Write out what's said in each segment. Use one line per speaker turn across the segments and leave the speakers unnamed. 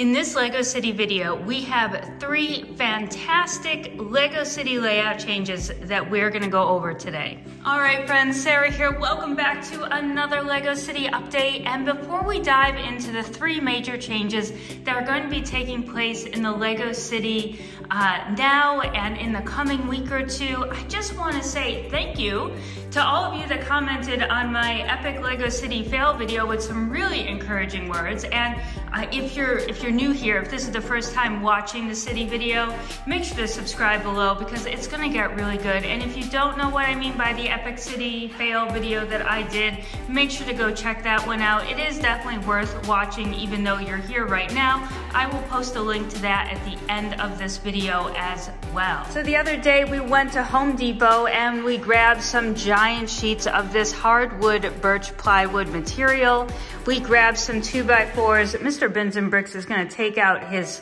In this LEGO City video, we have 3 fantastic LEGO City layout changes that we're gonna go over today. All right, friends, Sarah here. Welcome back to another LEGO City update. And before we dive into the 3 major changes that are going to be taking place in the LEGO City now and in the coming week or two, I just wanna say thank you to all of you that commented on my epic LEGO City fail video with some really encouraging words. And if you're new here, if this is the first time watching the city video, make sure to subscribe below because it's gonna get really good. And if you don't know what I mean by the epic city fail video that I did, make sure to go check that one out. It is definitely worth watching even though you're here right now. I will post a link to that at the end of this video as well. So the other day we went to Home Depot and we grabbed some giant sheets of this hardwood birch plywood material. We grabbed some 2x4s. Mr. Bins and Bricks is gonna take out his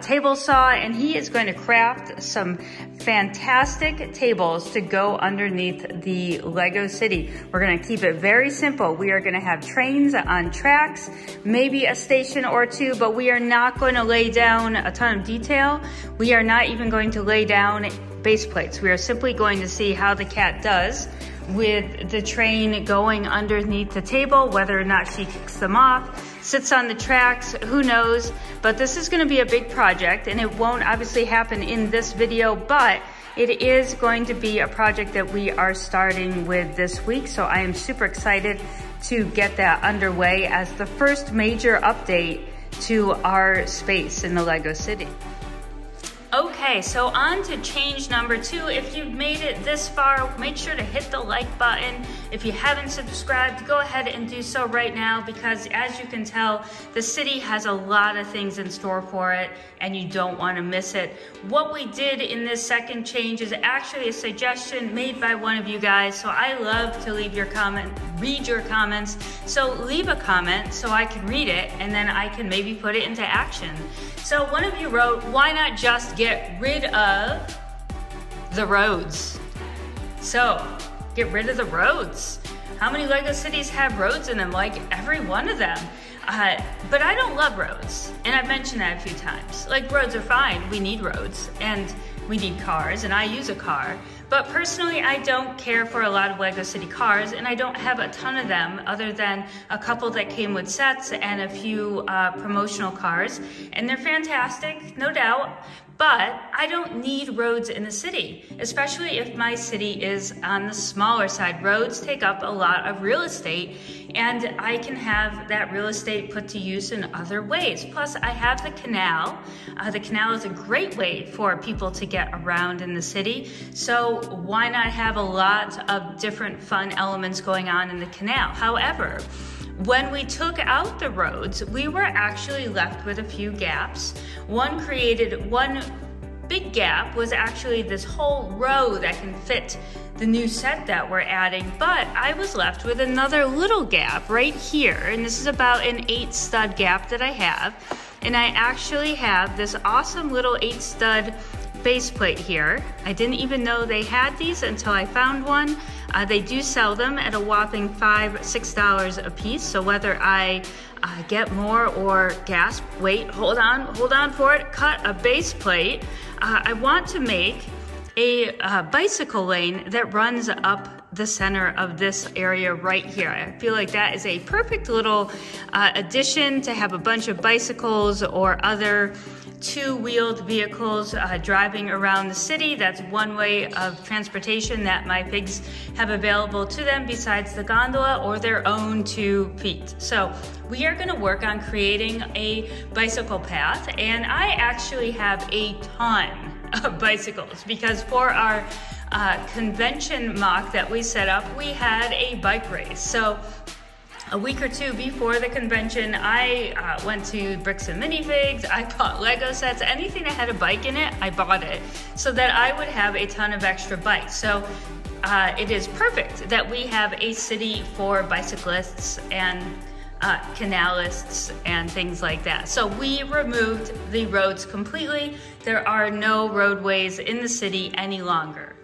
table saw and he is going to craft some fantastic tables to go underneath the LEGO City. We're gonna keep it very simple. We are gonna have trains on tracks, maybe a station or two, but we are not going to lay down a ton of detail. We are not even going to lay down base plates. We are simply going to see how the cat does with the train going underneath the table, whether or not she kicks them off, sits on the tracks, who knows. But this is gonna be a big project and it won't obviously happen in this video, but it is going to be a project that we are starting with this week. So I am super excited to get that underway as the first major update to our space in the LEGO City. Okay, so on to change number 2. If you've made it this far, make sure to hit the like button. If you haven't subscribed, go ahead and do so right now because as you can tell, the city has a lot of things in store for it and you don't want to miss it. What we did in this second change is actually a suggestion made by one of you guys, so I love to leave your comment, read your comments. So leave a comment so I can read it and then I can maybe put it into action. So one of you wrote, why not just get rid of the roads? So get rid of the roads. How many LEGO cities have roads in them? Like every one of them. But I don't love roads. And I've mentioned that a few times. Like roads are fine, we need roads and we need cars and I use a car. But personally, I don't care for a lot of LEGO City cars and I don't have a ton of them other than a couple that came with sets and a few promotional cars. And they're fantastic, no doubt. But I don't need roads in the city, especially if my city is on the smaller side. Roads take up a lot of real estate and I can have that real estate put to use in other ways. Plus I have the canal. The canal is a great way for people to get around in the city. So why not have a lot of different fun elements going on in the canal? However, when we took out the roads, we were actually left with a few gaps. One big gap was actually this whole row that can fit the new set that we're adding, but I was left with another little gap right here, and this is about an 8 stud gap that I have, and I actually have this awesome little 8 stud base plate here. I didn't even know they had these until I found one. They do sell them at a whopping $5, $6 a piece. So whether I get more or gasp, wait, hold on for it, cut a base plate. I want to make a bicycle lane that runs up the center of this area right here. I feel like that is a perfect little addition to have a bunch of bicycles or other two-wheeled vehicles driving around the city. That's one way of transportation that my pigs have available to them besides the gondola or their own 2 feet. So we are gonna work on creating a bicycle path, and I actually have a ton of bicycles because for our convention mock that we set up, we had a bike race. So a week or 2 before the convention, I went to Bricks and Minifigs, I bought Lego sets, anything that had a bike in it, I bought it, so that I would have a ton of extra bikes. So it is perfect that we have a city for bicyclists and canalists and things like that. So we removed the roads completely. There are no roadways in the city any longer.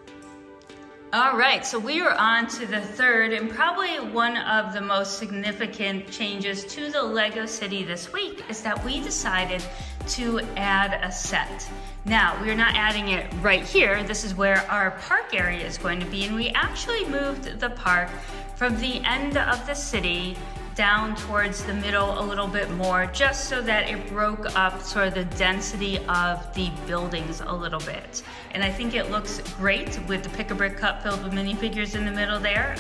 All right, so we are on to the third and probably one of the most significant changes to the Lego City this week is that we decided to add a set. Now, we're not adding it right here. This is where our park area is going to be, and we actually moved the park from the end of the city down towards the middle a little bit more, just so that it broke up sort of the density of the buildings a little bit. And I think it looks great with the pick-a-brick cup filled with minifigures in the middle there.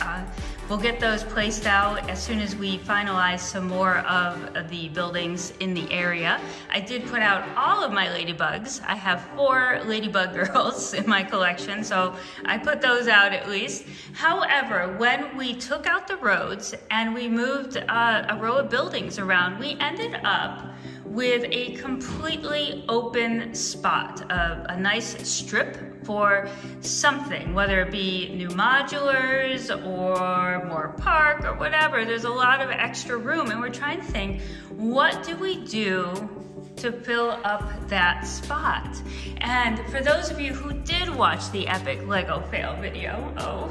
We'll get those placed out as soon as we finalize some more of the buildings in the area. I did put out all of my ladybugs. I have 4 ladybug girls in my collection, so I put those out at least. However, when we took out the roads and we moved a row of buildings around, we ended up with a completely open spot, a nice strip for something, whether it be new modulars or more park or whatever. There's a lot of extra room, and we're trying to think, what do we do to fill up that spot? And for those of you who did watch the epic Lego fail video,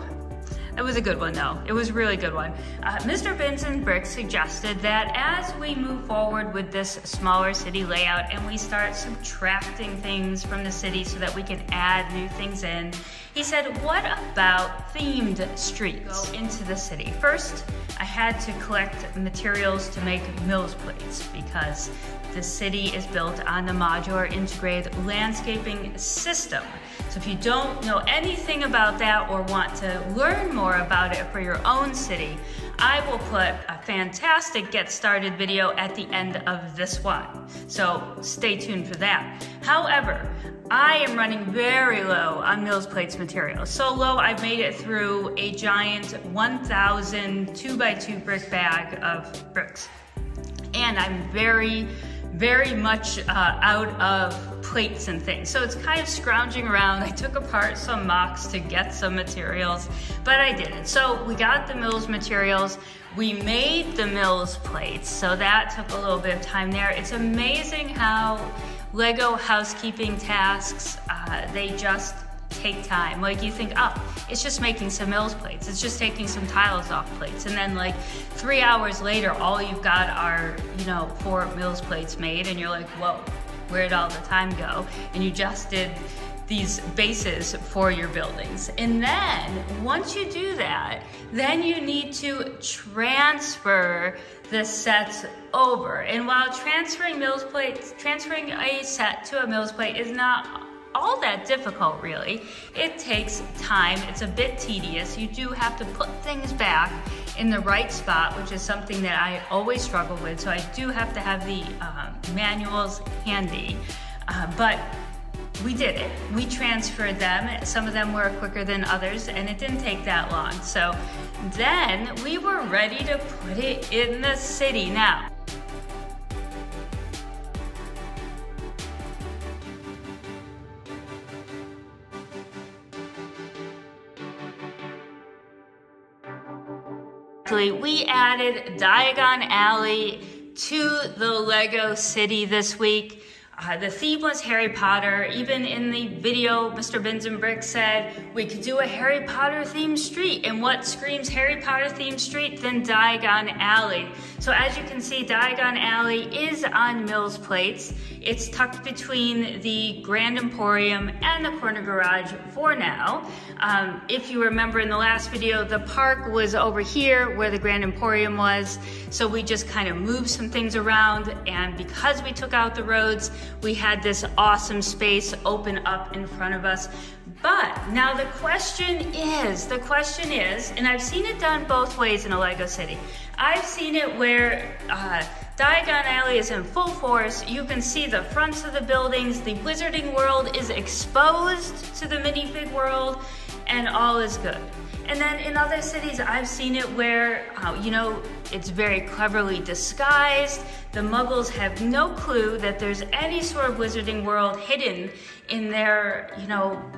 it was a good one though. It was a really good one. Mr. Bins and Bricks suggested that as we move forward with this smaller city layout and we start subtracting things from the city so that we can add new things in, he said, what about themed streets go into the city? First, I had to collect materials to make MILS plates because the city is built on the modular integrated landscaping system. So if you don't know anything about that or want to learn more about it for your own city, I will put a fantastic get started video at the end of this one. So stay tuned for that. However, I am running very low on MILS plates material. So low, I've made it through a giant 1,000 2x2 brick bag of bricks. And I'm very much out of plates and things. So it's kind of scrounging around. I took apart some mocks to get some materials, but I didn't. So we got the MILS materials. We made the MILS plates. So that took a little bit of time there. It's amazing how Lego housekeeping tasks, they just take time. Like you think, oh, it's just making some MILS plates. It's just taking some tiles off plates. And then like 3 hours later, all you've got are, 4 MILS plates made. And you're like, whoa, where'd all the time go? And you just did these bases for your buildings. And then once you do that, then you need to transfer the sets over. And while transferring a set to a MILS plate is not all that difficult, really. It takes time. It's a bit tedious. You do have to put things back in the right spot, which is something that I always struggle with. So I do have to have the manuals handy. But we did it. We transferred them. Some of them were quicker than others, and it didn't take that long. So then we were ready to put it in the city. Now, we added Diagon Alley to the Lego City this week. The theme was Harry Potter. Even in the video, Mr. Bins and Bricks said we could do a Harry Potter themed street. And what screams Harry Potter themed street than Diagon Alley? So as you can see, Diagon Alley is on MILS plates. It's tucked between the Grand Emporium and the corner garage for now. If you remember in the last video, the park was over here where the Grand Emporium was. So we just kind of moved some things around, and because we took out the roads, we had this awesome space open up in front of us. But now the question is, and I've seen it done both ways in a Lego City. I've seen it where Diagon Alley is in full force. You can see the fronts of the buildings. The Wizarding World is exposed to the minifig world, and all is good. And then in other cities, I've seen it where, it's very cleverly disguised. The Muggles have no clue that there's any sort of Wizarding World hidden in their,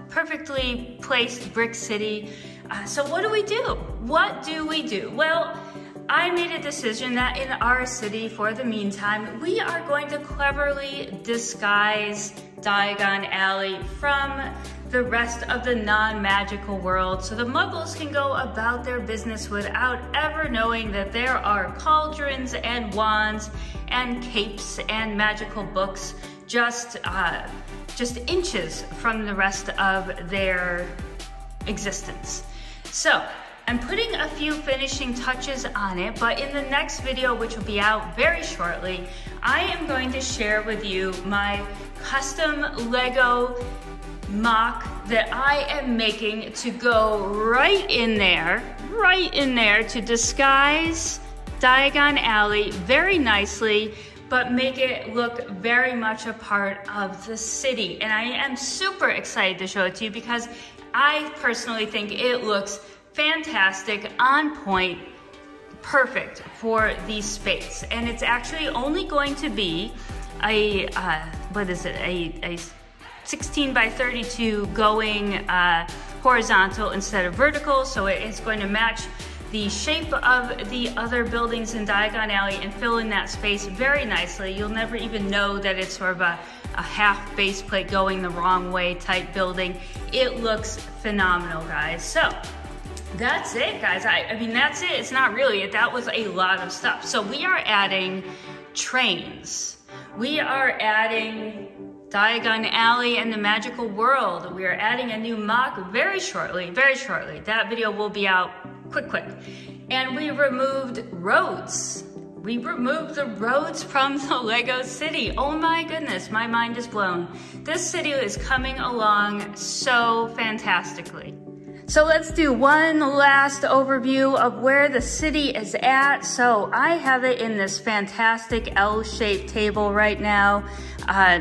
perfectly placed brick city. So what do we do? Well, I made a decision that in our city, for the meantime, we are going to cleverly disguise Diagon Alley from the rest of the non-magical world so the muggles can go about their business without ever knowing that there are cauldrons and wands and capes and magical books just inches from the rest of their existence. So I'm putting a few finishing touches on it, but in the next video, which will be out very shortly, I am going to share with you my custom Lego mock that I am making to go right in there to disguise Diagon Alley very nicely, but make it look very much a part of the city. And I am super excited to show it to you because I personally think it looks fantastic, on point, perfect for the space. And it's actually only going to be a, a 16 by 32 going horizontal instead of vertical. So it is going to match the shape of the other buildings in Diagon Alley and fill in that space very nicely. You'll never even know that it's sort of a half base plate going the wrong way type building. It looks phenomenal, guys. So that's it, guys. I mean, that's it. It's not really it. That was a lot of stuff. So we are adding trains. We are adding Diagon Alley and the magical world. We are adding a new mock very shortly, very shortly. That video will be out quick. And we removed roads. We removed the roads from the Lego city. Oh my goodness, my mind is blown. This city is coming along so fantastically. So let's do one last overview of where the city is at. So I have it in this fantastic L-shaped table right now.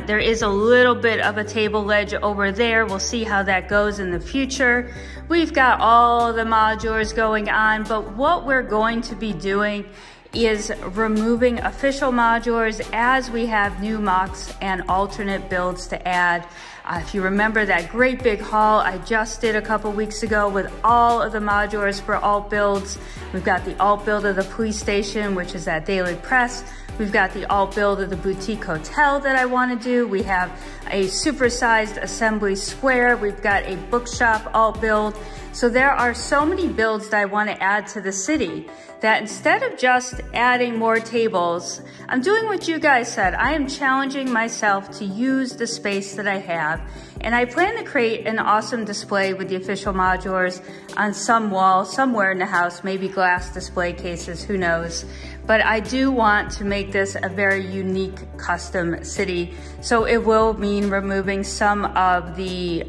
There is a little bit of a table ledge over there. We'll see how that goes in the future. We've got all the modulars going on, but what we're going to be doing is removing official modulars as we have new mocks and alternate builds to add. If you remember that great big haul I just did a couple weeks ago with all of the modulars for alt builds, we've got the alt build of the police station, which is at Daily Press. We've got the alt build of the boutique hotel that I want to do. We have a supersized assembly square. We've got a bookshop alt build. So there are so many builds that I want to add to the city that instead of just adding more tables, I'm doing what you guys said. I am challenging myself to use the space that I have. And I plan to create an awesome display with the official modulars on some wall, somewhere in the house, maybe glass display cases, who knows. But I do want to make this a very unique custom city. So it will mean removing some of the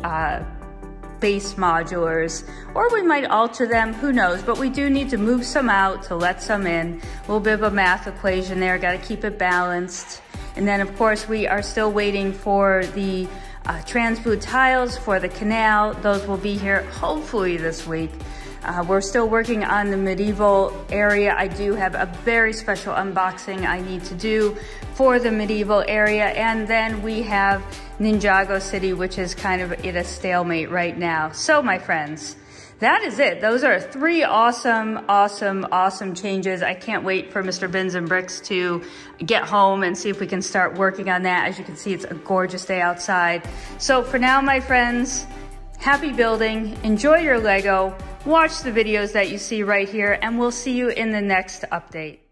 base modulars, or we might alter them, who knows, but we do need to move some out to let some in. A little bit of a math equation there, got to keep it balanced. And then of course we are still waiting for the trans-blue tiles for the canal. Those will be here hopefully this week. We're still working on the medieval area. I do have a very special unboxing I need to do for the medieval area. And then we have Ninjago City, which is kind of at a stalemate right now. So my friends, that is it. Those are 3 awesome changes. I can't wait for Mr. Bins and Bricks to get home and see if we can start working on that. As you can see, it's a gorgeous day outside. So for now, my friends, happy building, enjoy your Lego, watch the videos that you see right here, and we'll see you in the next update.